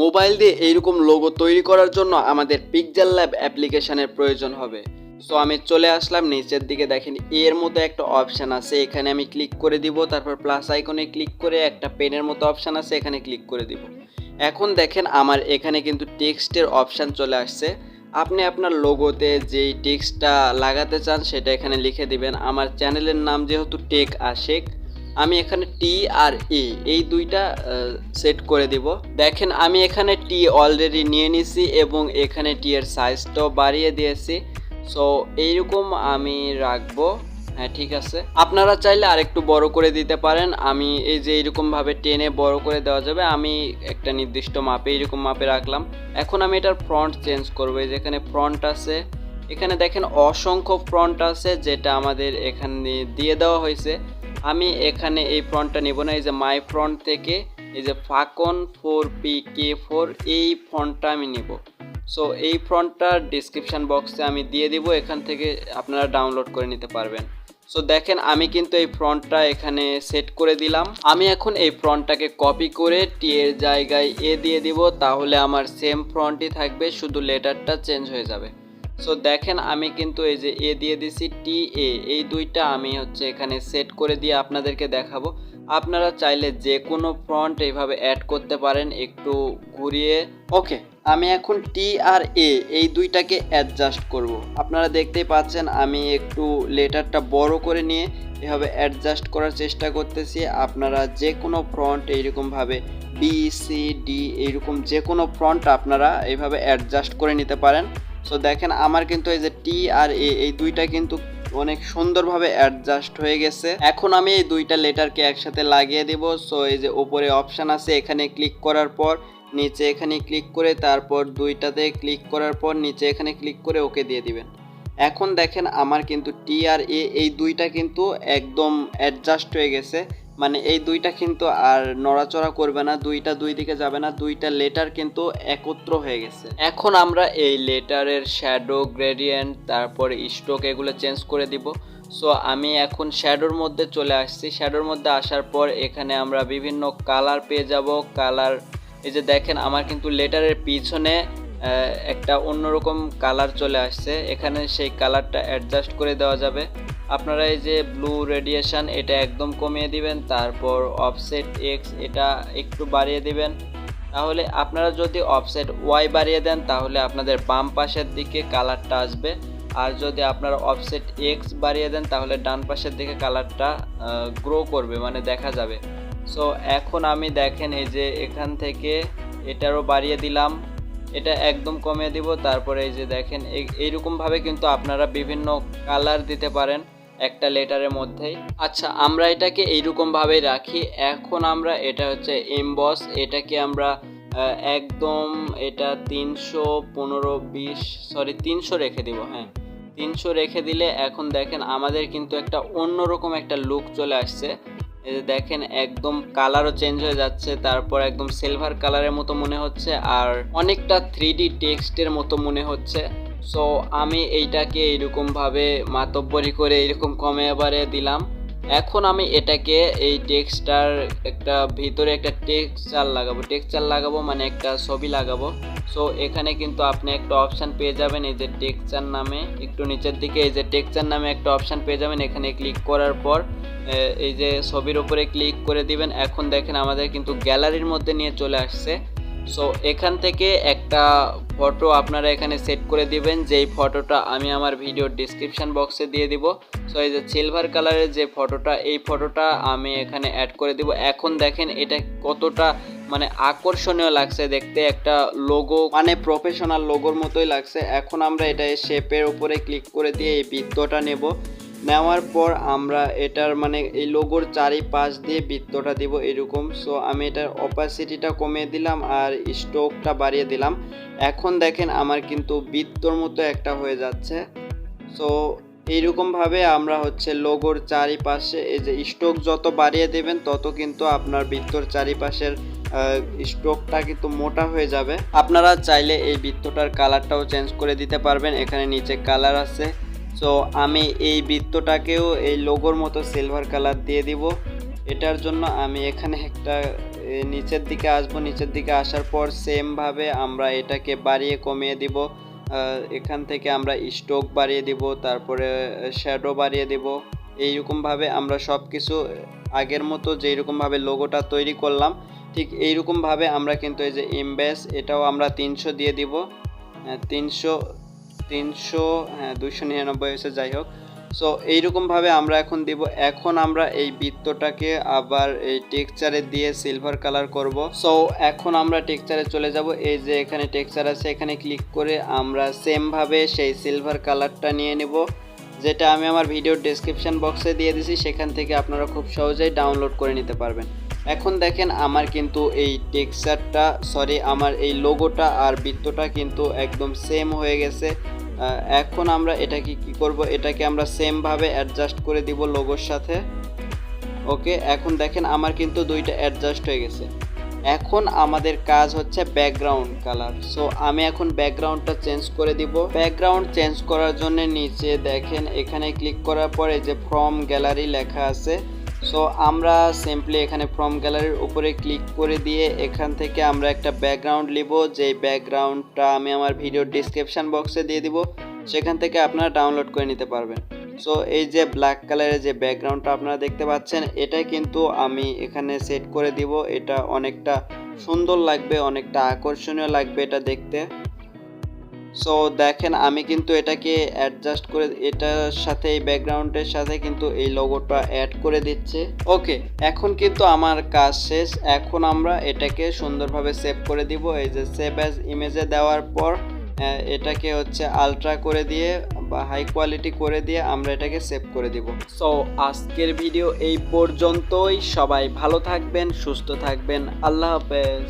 Mobile দিয়ে এইরকম logo তৈরি করার জন্য আমাদের পিক্সেল ল্যাব অ্যাপ্লিকেশনের প্রয়োজন হবে। সো আমি চলে আসলাম নিচের দিকে, দেখেন এর মতো একটা অপশান আছে, এখানে আমি ক্লিক করে দিব। তারপর প্লাস আইকনে ক্লিক করে একটা পেনের মতো অপশান আছে, এখানে ক্লিক করে দিব। এখন দেখেন আমার এখানে কিন্তু টেক্সটের অপশান চলে আসছে। আপনি আপনার লোগোতে যেই টেক্সটটা লাগাতে চান সেটা এখানে লিখে দিবেন। আমার চ্যানেলের নাম যেহেতু টেক আশিক, আমি এখানে টি আর এ এই দুইটা সেট করে দিব। দেখেন আমি এখানে টি অলরেডি নিয়ে নিছি এবং এখানে টি এর সাইজটাও বাড়িয়ে দিয়েছি। সো এইরকম আমি রাখবো। হ্যাঁ, ঠিক আছে। আপনারা চাইলে আরেকটু বড় করে দিতে পারেন। আমি এই যে এইরকমভাবে টেনে বড় করে দেওয়া যাবে। আমি একটা নির্দিষ্ট মাপে এইরকম মাপে রাখলাম। এখন আমি এটার ফ্রন্ট চেঞ্জ করবো। এই যেখানে ফ্রন্ট আছে, এখানে দেখেন অসংখ্য ফ্রন্ট আছে যেটা আমাদের এখানে দিয়ে দেওয়া হয়েছে। আমি এখানে এই ফ্রন্টটা নেব না, এই যে মাই ফ্রন্ট থেকে এই যে ফাকন 4PK4 এই ফন্টটা আমি নিব। সো এই ফন্টটা ডিসক্রিপশান বক্সে আমি দিয়ে দিব, এখান থেকে আপনারা ডাউনলোড করে নিতে পারবেন। সো দেখেন আমি কিন্তু এই ফ্রন্টটা এখানে সেট করে দিলাম। আমি এখন এই ফ্রন্টটাকে কপি করে টি এর জায়গায় এ দিয়ে দিব, তাহলে আমার সেম ফ্রন্টই থাকবে, শুধু লেটারটা চেঞ্জ হয়ে যাবে। সো দেখেন আমি কিন্তু এই যে এ দিয়ে দিছি, টি এ এই দুইটা আমি হচ্ছে এখানে সেট করে দিয়ে আপনাদেরকে দেখাবো। আপনারা চাইলে যে কোনো ফন্ট এইভাবে অ্যাড করতে পারেন একটু ঘুরিয়ে। ওকে, আমি এখন টি আর এ এই দুইটাকে অ্যাডজাস্ট করব। আপনারা দেখতেই পাচ্ছেন আমি একটু লেটারটা বড় করে নিয়ে এভাবে অ্যাডজাস্ট করার চেষ্টা করতেছি। আপনারা যে কোনো ফন্ট এইরকমভাবে BCD এইরকম যে কোনো ফন্ট আপনারা এইভাবে অ্যাডজাস্ট করে নিতে পারেন। সো দেখেন আমার কিন্তু এই যে টি আর এ এই দুইটা কিন্তু অনেক সুন্দরভাবে অ্যাডজাস্ট হয়ে গেছে। এখন আমি এই দুইটা লেটারকে একসাথে লাগিয়ে দেব। সো এই যে উপরে অপশান আছে, এখানে ক্লিক করার পর নিচে এখানে ক্লিক করে তারপর দুইটাতে ক্লিক করার পর নিচে এখানে ক্লিক করে ওকে দিয়ে দিবেন। এখন দেখেন আমার কিন্তু টি আর এ এই দুইটা কিন্তু একদম অ্যাডজাস্ট হয়ে গেছে, মানে এই দুইটা কিন্তু আর নড়াচড়া করবে না, দুইটা দুই দিকে যাবে না, দুইটা লেটার কিন্তু একত্র হয়ে গেছে। এখন আমরা এই লেটারের শ্যাডো, গ্রেডিয়েন্ট, তারপরে স্ট্রোক এগুলো চেঞ্জ করে দিব। সো আমি এখন শ্যাডোর মধ্যে চলে আসছি। শ্যাডোর মধ্যে আসার পর এখানে আমরা বিভিন্ন কালার পেয়ে যাব। কালার এই যে দেখেন আমার কিন্তু লেটারের পিছনে একটা অন্যরকম কালার চলে আসছে, এখানে সেই কালারটা অ্যাডজাস্ট করে দেওয়া যাবে। আপনারা এই যে ব্লু রেডিয়েশন এটা একদম কমিয়ে দিবেন, তারপর অফসেট এক্স এটা একটু বাড়িয়ে দিবেন। তাহলে আপনারা যদি অফসেট ওয়াই বাড়িয়ে দেন তাহলে আপনাদের বাম পাশের দিকে কালারটা আসবে, আর যদি আপনারা অফসেট এক্স বাড়িয়ে দেন তাহলে ডান পাশের দিকে কালারটা গ্রো করবে, মানে দেখা যাবে। সো এখন আমি দেখেন এই যে এখান থেকে এটারও বাড়িয়ে দিলাম, এটা একদম কমিয়ে দিব। তারপরে এই যে দেখেন এইরকমভাবে কিন্তু আপনারা বিভিন্ন কালার দিতে পারেন একটা লেটারের মধ্যেই। আচ্ছা, আমরা এটাকে এইরকমভাবেই রাখি। এখন আমরা এটা হচ্ছে এমবস, এটাকে আমরা একদম এটা 300 রেখে দিব। হ্যাঁ, 300 রেখে দিলে এখন দেখেন আমাদের কিন্তু একটা অন্যরকম একটা লুক চলে আসছে। এই যে দেখেন একদম কালারও চেঞ্জ হয়ে যাচ্ছে, তারপর একদম সিলভার কালারের মতো মনে হচ্ছে, আর অনেকটা 3D টেক্সটের মতো মনে হচ্ছে। সো আমি এইটাকে এইরকমভাবে মাতব্বরি করে এইরকম কমে বাড়িয়ে দিলাম। এখন আমি এটাকে এই টেক্সটার একটা ভিতরে একটা টেক্সচার লাগাবো মানে একটা ছবি লাগাবো। সো এখানে কিন্তু আপনি একটা অপশান পেয়ে যাবেন এই যে টেক্সচার নামে, একটু নিচের দিকে এই যে টেক্সচার নামে একটা অপশান পেয়ে যাবেন। এখানে ক্লিক করার পর এই যে ছবির উপরে ক্লিক করে দিবেন। এখন দেখেন আমাদের কিন্তু গ্যালারির মধ্যে নিয়ে চলে আসছে। সো এখান থেকে একটা ফটো আপনারা এখানে সেট করে দিবেন, যেই ফটোটা আমি আমার ভিডিওর ডিসক্রিপশান বক্সে দিয়ে দিব। সো এই যে সিলভার কালারের যে ফটোটা, এই ফটোটা আমি এখানে অ্যাড করে দিব। এখন দেখেন এটা কতটা মানে আকর্ষণীয় লাগছে দেখতে, একটা লোগো মানে প্রফেশনাল লোগোর মতোই লাগছে। এখন আমরা এটা শেপের উপরে ক্লিক করে দিয়ে এই বৃত্তটা নেব। নেওয়ার পর আমরা এটার মানে এই লোগোর চারিপাশ দিয়ে বৃত্তটা দিব এরকম। সো আমি এটার অপাসিটিটা কমিয়ে দিলাম আর স্ট্রোকটা বাড়িয়ে দিলাম। এখন দেখেন আমার কিন্তু বৃত্তর মতো একটা হয়ে যাচ্ছে। সো এইরকমভাবে আমরা হচ্ছে লোগোর চারিপাশে এই যে স্ট্রোক যত বাড়িয়ে দেবেন তত কিন্তু আপনার বৃত্তর চারিপাশের স্ট্রোকটা কিন্তু মোটা হয়ে যাবে। আপনারা চাইলে এই বৃত্তটার কালারটাও চেঞ্জ করে দিতে পারবেন, এখানে নিচে কালার আছে। সো আমি এই বৃত্তটাকেও এই লোগোর মতো সিলভার কালার দিয়ে দিব। এটার জন্য আমি এখানে একটা নিচের দিকে আসবো, নিচের দিকে আসার পর সেমভাবে আমরা এটাকে বাড়িয়ে কমিয়ে দিব। এখান থেকে আমরা স্ট্রোক বাড়িয়ে দিব, তারপরে শ্যাডো বাড়িয়ে দিব। এইরকমভাবে আমরা সব কিছু আগের মতো যেইরকমভাবে লোগোটা তৈরি করলাম ঠিক এইরকমভাবে আমরা কিন্তু এই যে এমবেস এটাও আমরা 300 দিয়ে দিব। 300 হ্যাঁ 299 হয়েছে, যাই হোক। সো এইরকমভাবে আমরা এখন দিব। এখন আমরা এই বৃত্তটাকে আবার এই টেক্সচারে দিয়ে সিলভার কালার করব। সো এখন আমরা টেক্সচারে চলে যাব। এই যে এখানে টেক্সচার আছে, এখানে ক্লিক করে আমরা সেমভাবে সেই সিলভার কালারটা নিয়ে নেব, যেটা আমি আমার ভিডিওর ডেসক্রিপশন বক্সে দিয়ে দিছি, সেখান থেকে আপনারা খুব সহজেই ডাউনলোড করে নিতে পারবেন। এখন দেখেন আমার কিন্তু এই টেক্সচারটা আমার এই লোগোটা আর বৃত্তটা কিন্তু একদম সেম হয়ে গেছে। এখন আমরা এটাকে কি করব, এটাকে আমরা সেমভাবে অ্যাডজাস্ট করে দিব লোগোর সাথে। ওকে, এখন দেখেন আমার কিন্তু দুইটা অ্যাডজাস্ট হয়ে গেছে। এখন আমাদের কাজ হচ্ছে ব্যাকগ্রাউন্ড কালার। সো আমি এখন ব্যাকগ্রাউন্ডটা চেঞ্জ করে দিব। ব্যাকগ্রাউন্ড চেঞ্জ করার জন্য নিচে দেখেন এখানে ক্লিক করার পরে যে ফ্রম গ্যালারি লেখা আছে, সো আমরা সিম্পলি এখানে ফ্রম গ্যালারির উপরে ক্লিক করে দিয়ে এখান থেকে আমরা একটা ব্যাকগ্রাউন্ড নিব, যেই ব্যাকগ্রাউন্ডটা আমি আমার ভিডিওর ডেসক্রিপশন বক্সে দিয়ে দিব, সেখান থেকে আপনারা ডাউনলোড করে নিতে পারবেন। সো এই যে ব্ল্যাক কালারের যে ব্যাকগ্রাউন্ডটা আপনারা দেখতে পাচ্ছেন, এটা কিন্তু আমি এখানে সেট করে দিব। এটা অনেকটা সুন্দর লাগবে, অনেকটা আকর্ষণীয় লাগবে এটা দেখতে। সো দেখেন আমি কিন্তু এটাকে অ্যাডজাস্ট করে এটার সাথে এই ব্যাকগ্রাউন্ডের সাথে কিন্তু এই লোগোটা অ্যাড করে দিচ্ছে। ওকে, এখন কিন্তু আমার কাজ শেষ। এখন আমরা এটাকে সুন্দরভাবে সেভ করে দিব। এই যে সেভ অ্যাজ ইমেজে দেওয়ার পর এটাকে হচ্ছে আলট্রা করে দিয়ে বা হাই কোয়ালিটি করে দিয়ে আমরা এটাকে সেভ করে দিব। সো আজকের ভিডিও এই পর্যন্তই। সবাই ভালো থাকবেন, সুস্থ থাকবেন। আল্লাহ হাফেজ।